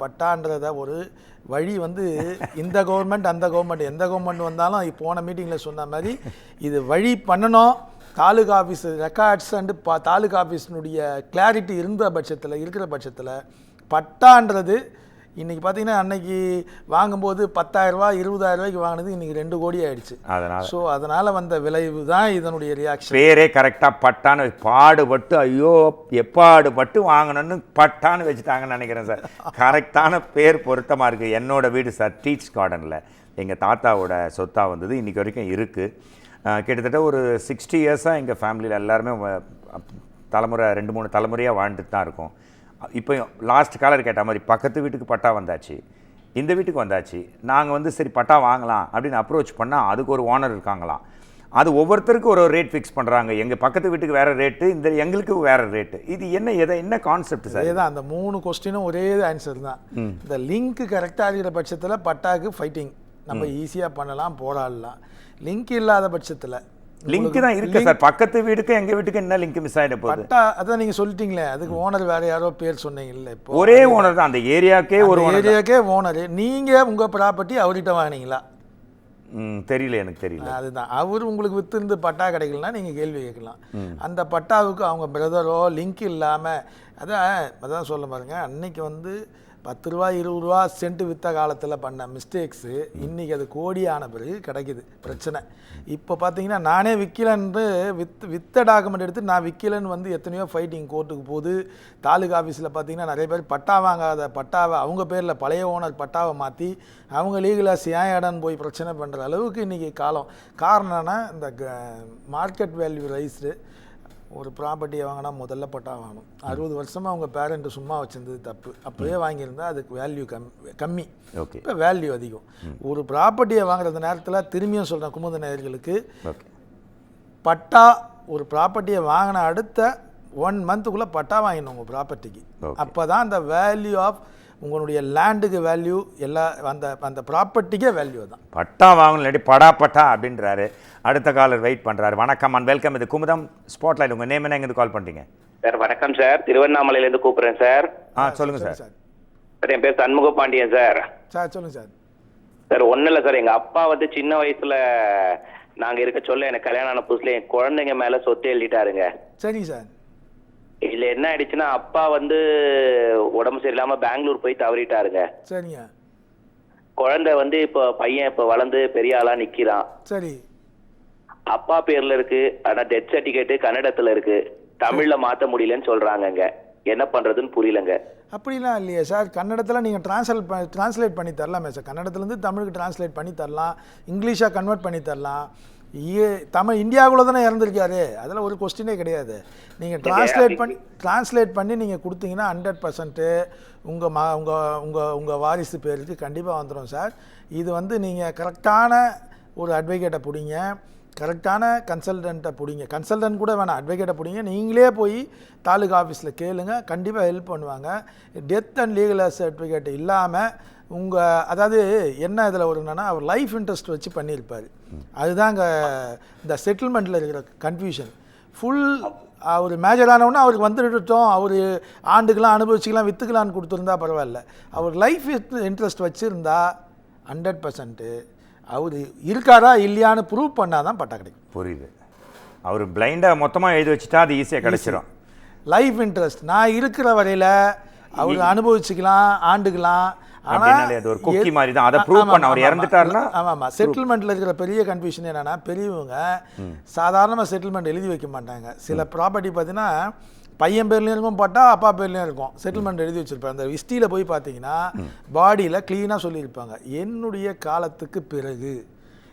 பட்டான்றத ஒரு வழி வந்து இந்த கவர்மெண்ட் அந்த கவர்மெண்ட் எந்த கவர்மெண்ட் வந்தாலும் போன மீட்டிங்கில் சொன்ன மாதிரி இது வழி பண்ணணும். Taluka office records and taluka ஆஃபீஸினுடைய கிளாரிட்டி இருக்கிற பட்சத்தில் பட்டான்றது இன்றைக்கி பார்த்தீங்கன்னா அன்னைக்கு வாங்கும்போது 10,000 ரூபா 20,000 ரூபாய்க்கு வாங்கினது இன்றைக்கி 2 கோடி ஆயிடுச்சு. அதனால் வந்த விளைவு தான் இதனுடைய ரியாக்ஷன். பேரே கரெக்டாக பட்டான்னு பாடுபட்டு ஐயோ எப்பாடுபட்டு வாங்கணும்னு பட்டான்னு வச்சுட்டாங்கன்னு நினைக்கிறேன் சார். கரெக்டான பேர் பொருத்தமாக இருக்குது. என்னோடய வீடு சார் டீச் கார்டனில் எங்கள் தாத்தாவோட சொத்தாக வந்தது. இன்றைக்கி வரைக்கும் இருக்குது. கிட்டத்தட்ட ஒரு 60 இயர்ஸாக எங்கள் ஃபேமிலியில் எல்லாருமே தலைமுறை 2-3 தலைமுறையாக வாழ்ந்துட்டு தான் இருக்கோம். இப்போ லாஸ்ட் காலர் கேட்ட மாதிரி பக்கத்து வீட்டுக்கு பட்டா வந்தாச்சு, இந்த வீட்டுக்கு வந்தாச்சு. நாங்கள் வந்து சரி பட்டா வாங்கலாம் அப்படின்னு அப்ரோச் பண்ணால் அதுக்கு ஒரு ஓனர் இருக்காங்களாம். அது ஒவ்வொருத்தருக்கும் ஒரு ரேட் ஃபிக்ஸ் பண்ணுறாங்க. எங்கள் பக்கத்து வீட்டுக்கு வேறு ரேட்டு, இந்த எங்களுக்கு வேறு ரேட்டு. இது என்ன கான்செப்ட் சார்? இதுதான் அந்த 3 கொஸ்டினும் ஒரே ஆன்சர் தான். இந்த லிங்க் கரெக்டாக இருக்கிற பட்சத்தில் பட்டாக்கு ஃபைட்டிங் நம்ம ஈஸியாக பண்ணலாம், போராடலாம். லிங்க் இல்லாத பட்சத்தில் லிங்க் தான் இருக்கு சார். பக்கத்து வீட்டுக்கு எங்க வீட்டுக்கு என்ன லிங்க் மிஸ் ஆயிட போகுது? பட்டா அதான் நீங்க சொல்லிட்டீங்களே, அதுக்கு ஓனர் வேற யாரோ பேர் சொன்னீங்கல்ல. இப்போ ஒரே ஓனர் தான், அந்த ஏரியாக்கே ஒரு ஏரியாக்கே ஓனர். நீங்க உங்க ப்ராப்பர்ட்டி அவர்கிட்ட வாங்கினீங்களா? தெரியல, எனக்கு தெரியல. அதுதான் அவர் உங்களுக்கு வித்திருந்து பட்டா கிடைக்கலன்னா நீங்க கேள்வி கேட்கலாம். அந்த பட்டாவுக்கு அவங்க பிரதரோ லிங்க் இல்லாம அதான் சொல்ல பாருங்க. அன்னைக்கு வந்து 10 ரூபா 20 ரூபா சென்ட் விற்ற காலத்தில் பண்ண மிஸ்டேக்ஸு இன்றைக்கி அது கோடியான பிறகு கிடைக்கிது பிரச்சனை. இப்போ பார்த்தீங்கன்னா நானே விற்கலன்னு வித்த டாக்குமெண்ட் எடுத்து நான் விற்கலன்னு வந்து எத்தனையோ ஃபைட்டிங் கோர்ட்டுக்கு போகுது. தாலுகா ஆஃபீஸில் பார்த்தீங்கன்னா நிறைய பேர் பட்டா வாங்காத பட்டாவை அவங்க பேரில் பழைய ஓனர் பட்டாவை மாற்றி அவங்க லீகலாக சேடன்னு போய் பிரச்சனை பண்ணுற அளவுக்கு இன்றைக்கி காரணம்னா இந்த மார்க்கெட் வேல்யூ ரைஸ்டு. ஒரு ப்ராப்பர்ட்டியை வாங்கினா முதல்ல பட்டா வாங்கணும். 60 வருஷமாக அவங்க பேரண்ட்டு சும்மா வச்சிருந்தது தப்பு. அப்போயே வாங்கியிருந்தால் அதுக்கு வேல்யூ கம்மி. இப்போ வேல்யூ அதிகம். ஒரு ப்ராப்பர்ட்டியை வாங்குறது நேரத்தில் திரும்பியும் சொல்கிறேன் குமுத நேயர்களுக்கு, பட்டா ஒரு ப்ராப்பர்ட்டியை வாங்கின அடுத்த 1 மந்த்துக்குள்ளே பட்டா வாங்கிடணும் உங்கள் ப்ராப்பர்ட்டிக்கு. அப்போ தான் அந்த வேல்யூ ஆஃப் உங்களுடைய லேண்டுக்கு வேல்யூ அந்த ப்ராப்பர்ட்டிக்கே வேல்யூ தான். பட்டா வாங்கணும் இல்லாட்டி பட்டா அப்படின்றாரு. அடுத்த காலர் வெயிட் பண்ணுறாரு. வணக்கம் அண்ட் வெல்கம். இது குமுதம் ஸ்பாட்லைட். உங்கள் நேம் என்ன, எங்கேருந்து கால் பண்ணுறீங்க? சார் வணக்கம் சார், திருவண்ணாமலையிலேருந்து கூப்பிட்றேன் சார். சொல்லுங்கள் சார். சார் என் பேர் சண்முக பாண்டியன் சார். சொல்லுங்கள் சார். சார் ஒன்றும் இல்லை சார், எங்கள் அப்பா வந்து சின்ன வயசில் நாங்கள் இருக்க சொல்ல எனக்கு கல்யாணம் ஆன புதுசில் என் குழந்தைங்க மேலே சொத்து எழுதிட்டாருங்க. சரிங்க சார். இதுல என்ன ஆயிடுச்சுன்னா அப்பா வந்து உடம்பு சரியில்லாம பெங்களூர் போய் தவறிட்டாருங்க. சரிங்க. குழந்தை வந்து இப்ப பையன் இப்ப வளர்ந்து பெரிய ஆளா நிக்கிறான். சரி. அப்பா பேர்ல இருக்கு, ஆனா டெத் சர்டிபிகேட் கன்னடத்துல இருக்கு, தமிழ்ல மாத்த முடியலன்னு சொல்றாங்கங்க. என்ன பண்றதுன்னு புரியலங்க. அப்படிலாம் இல்லையே சார், கன்னடத்தில் நீங்கள் ட்ரான்ஸ்லேட் பண்ணி தரலாமே சார். கன்னடத்துலேருந்து தமிழுக்கு ட்ரான்ஸ்லேட் பண்ணி தரலாம், இங்கிலீஷாக கன்வெர்ட் பண்ணி தரலாம். தமிழ் இந்தியாவுக்குள்ள தானே இறந்துருக்காரு, அதில் ஒரு கொஸ்டினே கிடையாது. நீங்கள் ட்ரான்ஸ்லேட் பண்ணி நீங்கள் கொடுத்தீங்கன்னா 100% உங்கள் வாரிசு பேருக்கு கண்டிப்பாக வந்துடும் சார். இது வந்து நீங்கள் கரெக்டான ஒரு அட்வொகேட்டை பிடிங்க, கரெக்டான கன்சல்டண்ட்டை பிடிங்க. கன்சல்டன்ட் கூட வேணாம், அட்வொகேட்டை பிடிங்க. நீங்களே போய் தாலுகா ஆஃபீஸில் கேளுங்க, கண்டிப்பாக ஹெல்ப் பண்ணுவாங்க. டெத் அண்ட் லீகல் சர்டிஃபிகேட் இல்லாமல் அதாவது என்ன இதில் ஒரு என்னன்னா, அவர் லைஃப் இன்ட்ரெஸ்ட் வச்சு பண்ணியிருப்பார். அதுதான் இந்த செட்டில்மெண்ட்டில் இருக்கிற கன்ஃபியூஷன். ஃபுல் அவர் மேஜர் ஆனவுடனே அவருக்கு வந்துட்டோம், அவர் ஆண்டுக்கெலாம் அனுபவிச்சுக்கலாம், விற்றுக்கலான்னு கொடுத்துருந்தா பரவாயில்ல. அவர் லைஃப் இன்ட்ரெஸ்ட் வச்சுருந்தா 100% அவர் இருக்காரா இல்லையான்னு ப்ரூவ் பண்ணால் தான் பட்டா கிடைக்கும். புரியுது. அவர் பிளைண்டாக மொத்தமாக எழுதி வச்சுட்டா அது ஈஸியாக கிடைச்சிடும். லைஃப் இன்ட்ரெஸ்ட் நான் இருக்கிற வரையில் அவர் அனுபவிச்சுக்கலாம், ஆண்டுக்கலாம். ஆனால் அது ஒரு கொக்கி மாதிரி தான், அதை ப்ரூவ் பண்ண அவர் இறந்துட்டாருன்னா. ஆமாம், செட்டில்மெண்ட்டில் இருக்கிற பெரிய கன்ஃபியூஷன் என்னென்னா, பெரியவங்க சாதாரணமாக செட்டில்மெண்ட் எழுதி வைக்க மாட்டாங்க. சில ப்ராப்பர்ட்டி பார்த்தீங்கன்னா பையன் பேர்லேயும் இருக்கும், பட்டா அப்பா பேர்லேயும் இருக்கும், செட்டில்மெண்ட் எழுதி வச்சுருப்பாங்க. அந்த ஹிஸ்ட்ரியில் போய் பார்த்தீங்கன்னா பாடியில் க்ளீனாக சொல்லியிருப்பாங்க, என்னுடைய காலத்துக்கு பிறகு,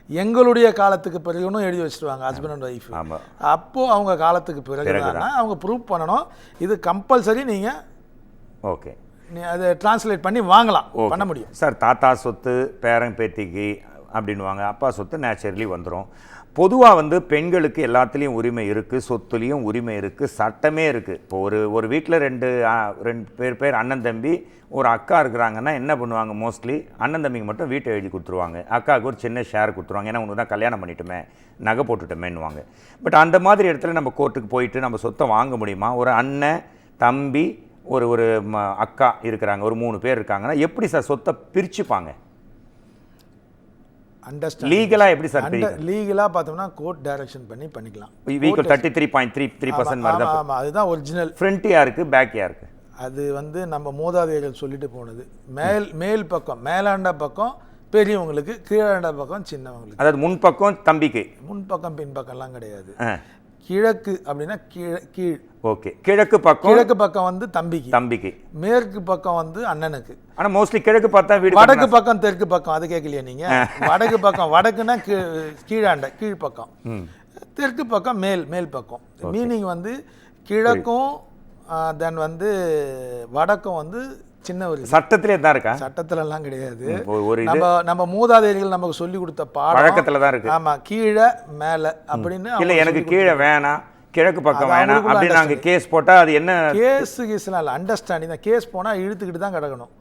எங்களுடைய காலத்துக்கு பிறகுன்னு எழுதி வச்சுருவாங்க ஹஸ்பண்ட் அண்ட் ஒய்ஃப். அப்போது அவங்க காலத்துக்கு பிறகு அவங்க ப்ரூவ் பண்ணணும். இது கம்பல்சரி. நீங்கள் ஓகே அதை டிரான்ஸ்லேட் பண்ணி வாங்கலாம், பண்ண முடியும் சார். தாத்தா சொத்து பேரன் பேத்திக்கு அப்படின்வாங்க, அப்பா சொத்து நேச்சுரலி வந்துடும். பொதுவாக வந்து பெண்களுக்கு எல்லாத்துலேயும் உரிமை இருக்குது, சொத்துலேயும் உரிமை இருக்குது, சட்டமே இருக்குது. இப்போ ஒரு வீட்டில் ரெண்டு பேர் அண்ணன் தம்பி ஒரு அக்கா இருக்கிறாங்கன்னா என்ன பண்ணுவாங்க, மோஸ்ட்லி அண்ணன் தம்பிக்கு மட்டும் வீட்டை எழுதி கொடுத்துருவாங்க, அக்காவுக்கு ஒரு சின்ன ஷேர் கொடுத்துருவாங்க. ஏன்னா உனக்கு தான் கல்யாணம் பண்ணிட்டோமே, நகை போட்டுட்டோமேன்னுவாங்க. பட் அந்த மாதிரி இடத்துல நம்ம கோர்ட்டுக்கு போயிட்டு நம்ம சொத்தை வாங்க முடியுமா? ஒரு அண்ணன் தம்பி ஒரு அக்கா இருக்கிறாங்க, ஒரு 3 பேர் இருக்காங்கன்னா எப்படி சார் சொத்தை பிரிச்சுப்பாங்க? லீகலாக எப்படி சார்? லீகலாக பார்த்தோம்னா கோர்ட் டைரக்ஷன் பண்ணிக்கலாம். 33.33% மாதிரி தான். ஆமாம், அதுதான் ஒரிஜினல். ஃப்ரண்ட் யாருக்கு, பேக் யாருக்கு? அது வந்து நம்ம மூதாதையர்கள் சொல்லிட்டு போனது. மேல் பக்கம் மேலாண்ட பக்கம் பெரியவங்களுக்கு, கீழாண்ட பக்கம் சின்னவங்களுக்கு. அதாவது முன்பக்கம் தம்பிக்கு, முன்பக்கம் பின்பக்கம்லாம் கிடையாது. கிழக்கு அப்படின்னா கீழ். ஓகே, கிழக்கு பக்கம் வந்து தம்பிக்கு, மேற்கு பக்கம் வந்து அண்ணனுக்கு. ஆனால் மோஸ்ட்லி கிழக்கு பார்த்தா வீடு. வடக்கு பக்கம் தெற்கு பக்கம், அது கேட்கலையா நீங்க? வடக்கு பக்கம், வடக்குன்னா கீழாண்ட கீழ் பக்கம், தெற்கு பக்கம் மேல் பக்கம். மீனிங் வந்து கிழக்கும் தென் வந்து வடக்கும் வந்து சின்ன ஒரு சட்டத்திலே தான் இருக்கா? சட்டத்துல எல்லாம் கிடையாது. நம்ம மூதாதையர்கள் நமக்கு சொல்லி கொடுத்த பழக்கத்துல தான் இருக்கு. ஆமா, கீழே மேல அப்படின்னு. இல்ல, எனக்கு கீழே வேணாம், கிழக்கு பக்கம் வேணாம் அப்படி நாங்க கேஸ் போட்டா அது என்ன கேஸ்லாம் இல்லை, அண்டர்ஸ்டாண்டிங் தான். கேஸ் போனா இழுத்துக்கிட்டு தான் கிடக்கணும்.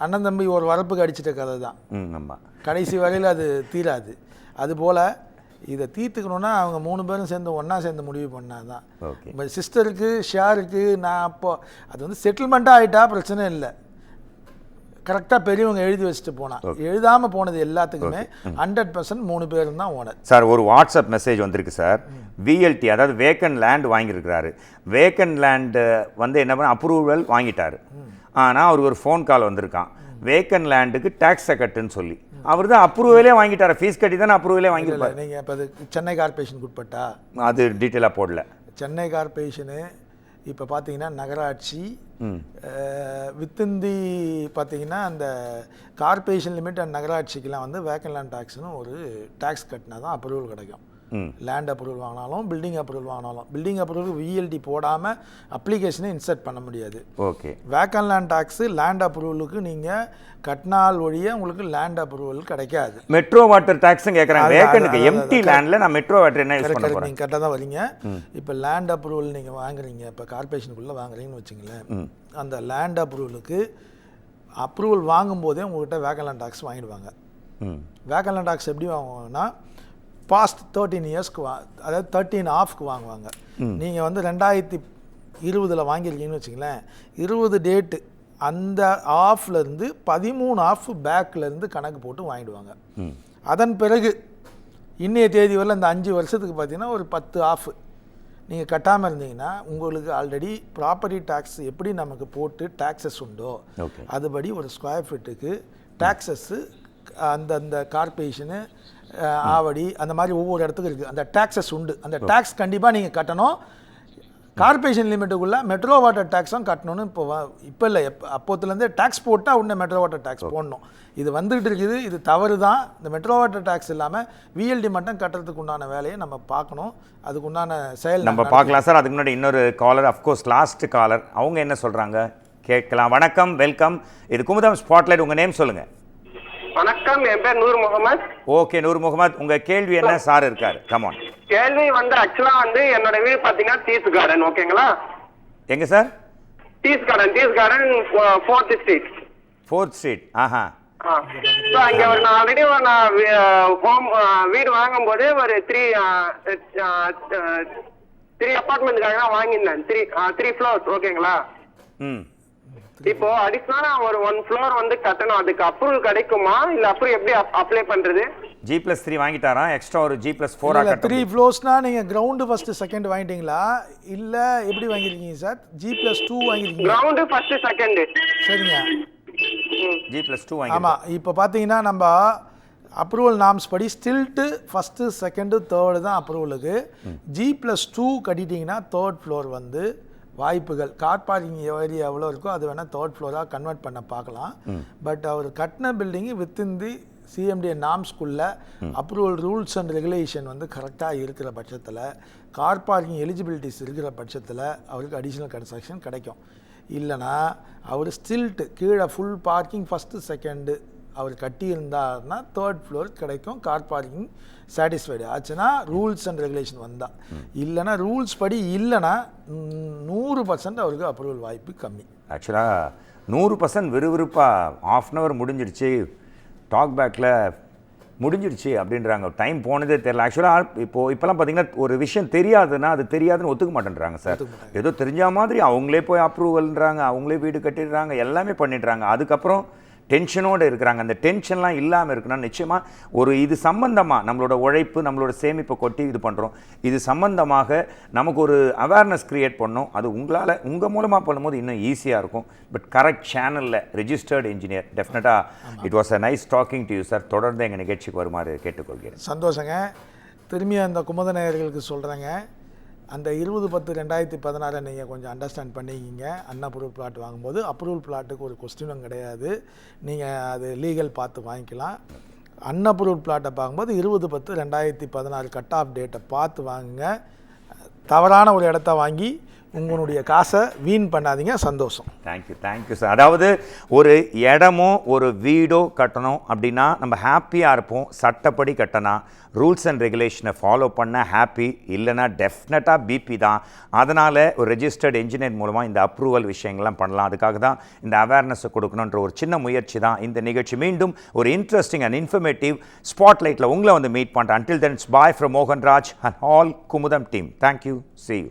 அண்ணன் தம்பி ஒரு வரப்புக்கு அடிச்சிட்ட கதை தான், கடைசி வரையில் அது தீராது. அதுபோல் இதை தீர்த்துக்கணுன்னா அவங்க 3 பேரும் சேர்ந்து முடிவு பண்ணாதான். இப்போ சிஸ்டருக்கு ஷேருக்கு நான் அப்போ அது வந்து செட்டில்மெண்ட்டாக ஆகிட்டா பிரச்சனை இல்லை. கரெக்டாக பெரியவங்க எழுதி வச்சுட்டு போனா, எழுதாமல் போனது எல்லாத்துக்குமே 100% 3 பேரும் தான் ஓனர். சார், ஒரு வாட்ஸ்அப் மெசேஜ் வந்திருக்கு சார். விஎல்டி அதாவது வேக்கன் லேண்ட் வாங்கியிருக்கிறாரு. வேக்கன் லேண்டு வந்து என்ன பண்ண அப்ரூவல் வாங்கிட்டாரு. ஆனால் அவருக்கு ஒரு ஃபோன் கால் வந்திருக்கான், வேக்கன் லேண்டுக்கு டேக்ஸை கட்டுன்னு சொல்லி. அவர் தான் அப்ரூவலே வாங்கிட்டார், ஃபீஸ் கட்டி தானே அப்ரூவலே வாங்கியிருப்பார். நீங்கள் இப்போ அது சென்னை கார்பரேஷன் உட்பட்டா அது டீட்டெயிலாக போடல. சென்னை கார்பரேஷனு இப்போ பார்த்தீங்கன்னா நகராட்சி வித்திந்தி பார்த்தீங்கன்னா அந்த கார்பரேஷன் லிமிட் அண்ட் நகராட்சிக்கெலாம் வந்து வேக்கன் லேண்ட் டேக்ஸ்னு ஒரு டேக்ஸ் கட்டினா தான் அப்ரூவல் கிடைக்கும். லேண்ட் அப்ரூவல் வாங்கினாலும் பில்டிங் அப்ரூவல் வாங்கினாலும், பில்டிங் அப்ரூவலுக்கு விஎல்டி போடாமல் அப்ளிகேஷனை இன்சர்ட் பண்ண முடியாது. Okay, vacant land tax land அப்ரூவலுக்கு நீங்கள் கட்டினால் ஒழிய உங்களுக்கு லேண்ட் அப்ரூவல் கிடைக்காது. மெட்ரோ வாட்டர் டேக்ஸும் கேட்குறாங்க. வேக்கனுக்கு எம்டி லேண்டில் நான் மெட்ரோ வாட்டர் என்ன யூஸ் பண்ண போகிறேன்? நீங்கள் கரெக்டாக தான் வரீங்க. இப்போ லேண்ட் அப்ரூவல் நீங்கள் வாங்குறீங்க, இப்போ கார்பரேஷனுக்குள்ளே வாங்குறீங்கன்னு வச்சுங்களேன், அந்த லேண்ட் அப்ரூவலுக்கு அப்ரூவல் வாங்கும்போதே உங்கள்கிட்ட வேக்கன் லேண்ட் டேக்ஸ் வாங்கிடுவாங்க. வேக்கன் லேண்ட் டேக்ஸ் எப்படி வாங்குவாங்கன்னா பாஸ்ட் 13 இயர்ஸ்க்கு அதாவது 13 ஆஃப்க்கு வாங்குவாங்க. நீங்கள் வந்து 2020 வாங்கியிருக்கீங்கன்னு வச்சுங்களேன், 20 டேட்டு அந்த ஆஃப்லேருந்து 13 ஆஃப் பேக்லேருந்து கணக்கு போட்டு வாங்கிடுவாங்க. அதன் பிறகு இன்னைய தேதி வரல இந்த 5 வருஷத்துக்கு பார்த்தீங்கன்னா ஒரு 10 ஆஃப் நீங்கள் கட்டாமல் இருந்தீங்கன்னா உங்களுக்கு ஆல்ரெடி ப்ராப்பர்ட்டி டேக்ஸ் எப்படி நமக்கு போட்டு டேக்ஸஸ் உண்டோ அதுபடி ஒரு ஸ்கொயர் ஃபீட்டுக்கு டேக்ஸஸ்ஸு அந்தந்த கார்பரேஷனு ஆவடி அந்த மாதிரி ஒவ்வொரு இடத்துக்கும் இருக்குது. அந்த டேக்ஸஸ் உண்டு. அந்த டேக்ஸ் கண்டிப்பாக நீங்கள் கட்டணும். கார்பரேஷன் லிமிட்டுக்குள்ளே மெட்ரோ வாட்டர் டேக்ஸும் கட்டணும்னு இப்போ இல்லை, அப்போத்துலேருந்தே டேக்ஸ் போட்டால் உடனே மெட்ரோ வாட்டர் டேக்ஸ் போடணும். இது வந்துகிட்டு இருக்குது. இது தவறு தான். இந்த மெட்ரோ வாட்டர் டேக்ஸ் இல்லாமல் விஎல்டி மட்டும் கட்டுறதுக்கு உண்டான வேலையை நம்ம பார்க்கணும். அதுக்கு உண்டான செயல் நம்ம பார்க்கலாம் சார். அதுக்கு முன்னாடி இன்னொரு காலர், அஃப்கோர்ஸ் லாஸ்ட் காலர், அவங்க என்ன சொல்கிறாங்க கேட்கலாம். வணக்கம், வெல்கம். இது குமுதம் ஸ்பாட்லைட். உங்கள் நேம் சொல்லுங்கள். வணக்கம், என் பேர் நூர் முகமது. ஓகே நூர் முகமது, உங்கள் கேள்வி என்ன? சார் இருக்கார், கமான். கேள்வி வந்து ஆக்சுவலா வந்து என்னோட வீடு பாத்தீங்கன்னா டீஸ் கார்டன். ஓகேங்களா? எங்கே சார்? டீஸ் garden 4th street. 4th street. ஆஹா. அங்க ஒரு நான் ஆல்ரெடி நான் ஹோம் வீடு வாங்கும் போது ஒரு 3 அபார்ட்மெண்ட்டுக்காக தான் வாங்கியிருந்தேன். 3 ஃப்ளோர்ஸ். ஓகேங்களா? ம். இப்போ அடிஷனலா ஒரு 1 ஃப்ளோர் வந்து கட்டணும். அதுக்கு அப்ரூவல் கிடைக்குமா இல்ல அப்புறம் எப்படி அப்ளை பண்றது? G+3 வாங்கிட்டாரா? எக்ஸ்ட்ரா ஒரு G+4 இல்லை 3 ஃப்ளோர்ஸ்னா நீங்கள் கிரவுண்டு ஃபஸ்ட்டு செகண்ட் வாங்கிட்டீங்களா இல்லை எப்படி வாங்கியிருக்கீங்க சார்? G+2 வாங்கியிருக்கீங்க? Ground first second. சரிங்க. G+2 வாங்கி. ஆமாம். இப்போ பார்த்தீங்கன்னா நம்ம அப்ரூவல் நாம்ஸ் படி ஸ்டில்ட்டு ஃபஸ்ட்டு செகண்டு தேர்டு தான் அப்ரூவலுக்கு. G+2 கட்டிட்டிங்கன்னா 3rd ஃப்ளோர் வந்து வாய்ப்புகள், கார் பார்க்கிங் ஏரியா எவ்வளோ இருக்கோ அது வேணால் 3rd ஃப்ளோராக கன்வெர்ட் பண்ண பார்க்கலாம். பட் அவர் கட்டின பில்டிங்கு வித்தின் தி சிஎம்டிஏ நாம்ஸ்குள்ளே அப்ரூவல் ரூல்ஸ் அண்ட் ரெகுலேஷன் வந்து கரெக்டாக இருக்கிற பட்சத்தில், கார் பார்க்கிங் எலிஜிபிலிட்டிஸ் இருக்கிற பட்சத்தில் அவருக்கு அடிஷ்னல் கன்ஸ்ட்ரக்ஷன் கிடைக்கும். இல்லைனா அவர் ஸ்டில்ட்டு கீழே ஃபுல் பார்க்கிங் ஃபஸ்ட்டு செகண்டு அவர் கட்டியிருந்தார்னா 3rd ஃப்ளோர் கிடைக்கும். கார் பார்க்கிங் சாட்டிஸ்ஃபைடு ஆச்சுன்னா ரூல்ஸ் அண்ட் ரெகுலேஷன் வந்தால். இல்லைனா ரூல்ஸ் படி இல்லைனா 100% அவருக்கு அப்ரூவல் வாய்ப்பு கம்மி. ஆக்சுவலாக 100% விறுவிறுப்பாக ½ அன் ஹவர் முடிஞ்சிடுச்சு, டாக் பேக்கில் முடிஞ்சிடுச்சு அப்படின்றாங்க. டைம் போனதே தெரியல. ஆக்சுவலாக இப்போலாம் பார்த்தீங்கன்னா ஒரு விஷயம் தெரியாதுன்னா அது தெரியாதுன்னு ஒத்துக்க மாட்டேன்றாங்க சார். ஏதோ தெரிஞ்ச மாதிரி அவங்களே போய் அப்ரூவல்ன்றாங்க, அவங்களே வீடு கட்டிடுறாங்க, எல்லாமே பண்ணிடுறாங்க. அதுக்கப்புறம் டென்ஷனோடு இருக்கிறாங்க. அந்த டென்ஷன்லாம் இல்லாமல் இருக்குன்னா நிச்சயமாக ஒரு இது சம்பந்தமாக நம்மளோட உழைப்பு, நம்மளோட சேமிப்பை கொட்டி இது பண்ணுறோம். இது சம்பந்தமாக நமக்கு ஒரு அவேர்னஸ் க்ரியேட் பண்ணோம். அது உங்கள் மூலமாக பண்ணும்போது இன்னும் ஈஸியாக இருக்கும். பட் கரெக்ட் சேனலில் ரிஜிஸ்டர்டு இன்ஜினியர். டெஃபினட்டாக it was a nice talking to you sir. தொடர்ந்து எங்கள் நிகழ்ச்சிக்கு வருமாறு கேட்டுக்கொள்கிறேன். சந்தோஷங்க. திரும்பி அந்த குமுத நேயர்களுக்கு சொல்கிறேங்க, அந்த 20/10/2016 நீங்கள் கொஞ்சம் அண்டர்ஸ்டாண்ட் பண்ணிக்கிங்க. அன்அப்ரூவல் பிளாட் வாங்கும்போது அப்ரூவல் பிளாட்டுக்கு ஒரு கொஸ்டினும் கிடையாது. நீங்கள் அது லீகல் பார்த்து வாங்கிக்கலாம். அன்அப்ரூவல் பிளாட்டை பார்க்கும்போது 20/10/2016 கட் ஆஃப் டேட்டை பார்த்து வாங்குங்க. தவறான ஒரு இடத்த வாங்கி உங்களுடைய காசை வீண் பண்ணாதீங்க. சந்தோஷம். Thank you sir. அதாவது ஒரு இடமோ ஒரு வீடோ கட்டணும் அப்படின்னா நம்ம ஹாப்பியாக இருப்போம். சட்டப்படி கட்டினா ரூல்ஸ் அண்ட் ரெகுலேஷனை ஃபாலோ பண்ண ஹாப்பி, இல்லைனா டெஃபினட்டாக பிபி தான். அதனால் ஒரு ரெஜிஸ்டர்ட் இன்ஜினியர் மூலமாக இந்த அப்ரூவல் விஷயங்கள்லாம் பண்ணலாம். அதுக்காக தான் இந்த அவேர்னஸை கொடுக்கணுன்ற ஒரு சின்ன முயற்சி தான் இந்த நிகழ்ச்சி. மீண்டும் ஒரு இன்ட்ரெஸ்டிங் அண்ட் இன்ஃபர்மேட்டிவ் ஸ்பாட்லைட்டில் உங்களை வந்து மீட் பண்ணுறேன். Until then bye from Mohanraj and all Kumudam team. Thank you. See you.